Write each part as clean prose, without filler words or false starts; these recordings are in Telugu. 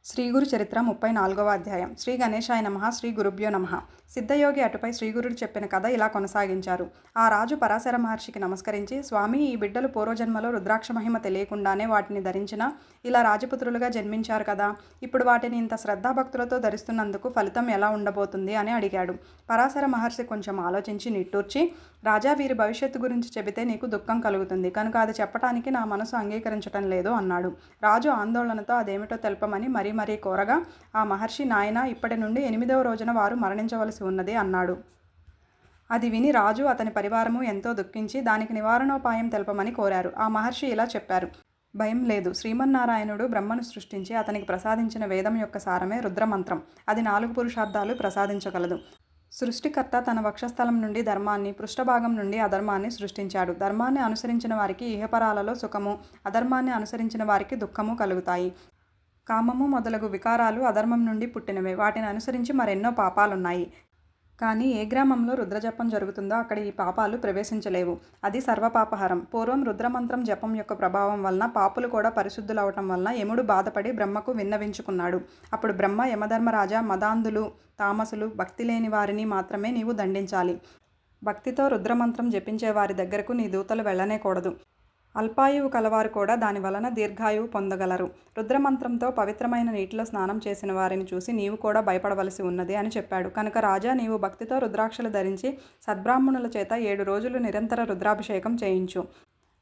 శ్రీగురు చరిత్ర 34వ అధ్యాయం. శ్రీ గణేశాయ నమః. శ్రీ గురుభ్యో నమః. సిద్ధయోగి అటుపై శ్రీగురుడు చెప్పిన కథ ఇలా కొనసాగించారు. ఆ రాజు పరాశర మహర్షికి నమస్కరించి, స్వామి, ఈ బిడ్డలు పూర్వజన్మలో రుద్రాక్ష మహిమ తెలియకుండానే వాటిని ధరించిన ఇలా రాజపుత్రులుగా జన్మించారు కదా, ఇప్పుడు వాటిని ఇంత శ్రద్ధాభక్తులతో ధరిస్తున్నందుకు ఫలితం ఎలా ఉండబోతుంది అని అడిగాడు. పరాశర మహర్షి కొంచెం ఆలోచించి నిట్టూర్చి, రాజా, వీరి భవిష్యత్తు గురించి చెబితే నీకు దుఃఖం కలుగుతుంది కనుక అది చెప్పటానికి నా మనసు అంగీకరించటం లేదు అన్నాడు. రాజు ఆందోళనతో అదేమిటో తెలపమని మరీ కోరగా, ఆ మహర్షి, నాయన, ఇప్పటి నుండి 8వ రోజున వారు మరణించవలసి ఉన్నది అన్నాడు. అది విని రాజు అతని పరివారము ఎంతో దుఃఖించి దానికి నివారణోపాయం తెలపమని కోరారు. ఆ మహర్షి ఇలా చెప్పారు. భయం లేదు. శ్రీమన్నారాయణుడు బ్రహ్మను సృష్టించి అతనికి ప్రసాదించిన వేదం యొక్క సారమే రుద్రమంత్రం. అది 4 పురుషార్థాలు ప్రసాదించగలదు. సృష్టికర్త తన వక్షస్థలం నుండి ధర్మాన్ని, పృష్ఠభాగం నుండి అధర్మాన్ని సృష్టించాడు. ధర్మాన్ని అనుసరించిన వారికి ఇహపరాలలో సుఖము, అధర్మాన్ని అనుసరించిన వారికి దుఃఖము కలుగుతాయి. కామము మొదలగు వికారాలు అధర్మం నుండి పుట్టినవే. వాటిని అనుసరించి మరెన్నో పాపాలున్నాయి. కానీ ఏ గ్రామంలో రుద్రజపం జరుగుతుందో అక్కడ ఈ పాపాలు ప్రవేశించలేవు. అది సర్వపాపహరం. పూర్వం రుద్రమంత్రం జపం యొక్క ప్రభావం వలన పాపులు కూడా పరిశుద్ధులవటం వలన యముడు బాధపడి బ్రహ్మకు విన్నవించుకున్నాడు. అప్పుడు బ్రహ్మ, యమధర్మరాజా, మదాంధులు, తామసులు, భక్తి లేని వారిని మాత్రమే నీవు దండించాలి. భక్తితో రుద్రమంత్రం జపించే వారి దగ్గరకు నీ దూతలు వెళ్ళనేకూడదు. అల్పాయువు కలవారు కూడా దాని వలన దీర్ఘాయువు పొందగలరు. రుద్రమంత్రంతో పవిత్రమైన నీటిలో స్నానం చేసిన వారిని చూసి నీవు కూడా భయపడవలసి ఉన్నది అని చెప్పాడు. కనుక రాజా, నీవు భక్తితో రుద్రాక్షలు ధరించి సద్బ్రాహ్మణుల చేత 7 రోజులు నిరంతర రుద్రాభిషేకం చేయించు.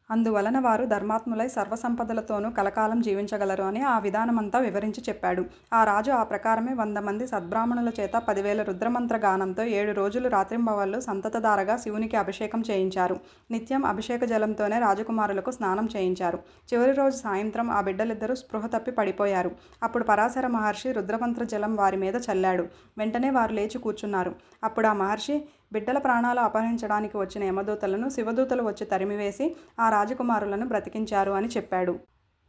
అందువలన వారు ధర్మాత్ములై సర్వసంపదలతోనూ కలకాలం జీవించగలరు అని ఆ విధానమంతా వివరించి చెప్పాడు. ఆ రాజు ఆ ప్రకారమే 100 మంది సద్బ్రాహ్మణుల చేత 10,000 రుద్రమంత్ర గానంతో 7 రోజులు రాత్రింబవళ్ళు సంతతధారగా శివునికి అభిషేకం చేయించారు. నిత్యం అభిషేక జలంతోనే రాజకుమారులకు స్నానం చేయించారు. చివరి రోజు సాయంత్రం ఆ బిడ్డలిద్దరూ స్పృహ తప్పి పడిపోయారు. అప్పుడు పరాశర మహర్షి రుద్రమంత్ర జలం వారి మీద చల్లాడు. వెంటనే వారు లేచి కూర్చున్నారు. అప్పుడు ఆ మహర్షి, బిడ్డల ప్రాణాలు అపహరించడానికి వచ్చిన యమదూతలను శివదూతలు వచ్చి తరిమివేసి ఆ రాజకుమారులను బ్రతికించారు అని చెప్పాడు.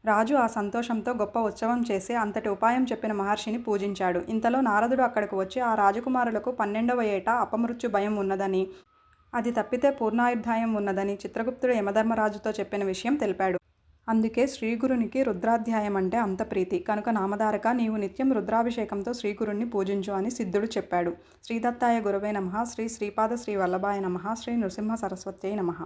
రాజు ఆ సంతోషంతో గొప్ప ఉత్సవం చేసి అంతటి ఉపాయం చెప్పిన మహర్షిని పూజించాడు. ఇంతలో నారదుడు అక్కడికి వచ్చి ఆ రాజకుమారులకు 12వ ఏట అపమృత్యు భయం ఉన్నదని, అది తప్పితే పూర్ణాయుర్దాయం ఉన్నదని చిత్రగుప్తుడు యమధర్మరాజుతో చెప్పిన విషయం తెలిపాడు. అందుకే శ్రీగురునికి రుద్రాధ్యాయం అంటే అంత ప్రీతి. కనుక నామధారక, నీవు నిత్యం రుద్రాభిషేకంతో శ్రీగురుణ్ణి పూజించు అని సిద్ధుడు చెప్పాడు. శ్రీదత్తాయ గురవే నమః. శ్రీ శ్రీపాద శ్రీ వల్లభాయ నమః. శ్రీ నృసింహ సరస్వత్యై నమః.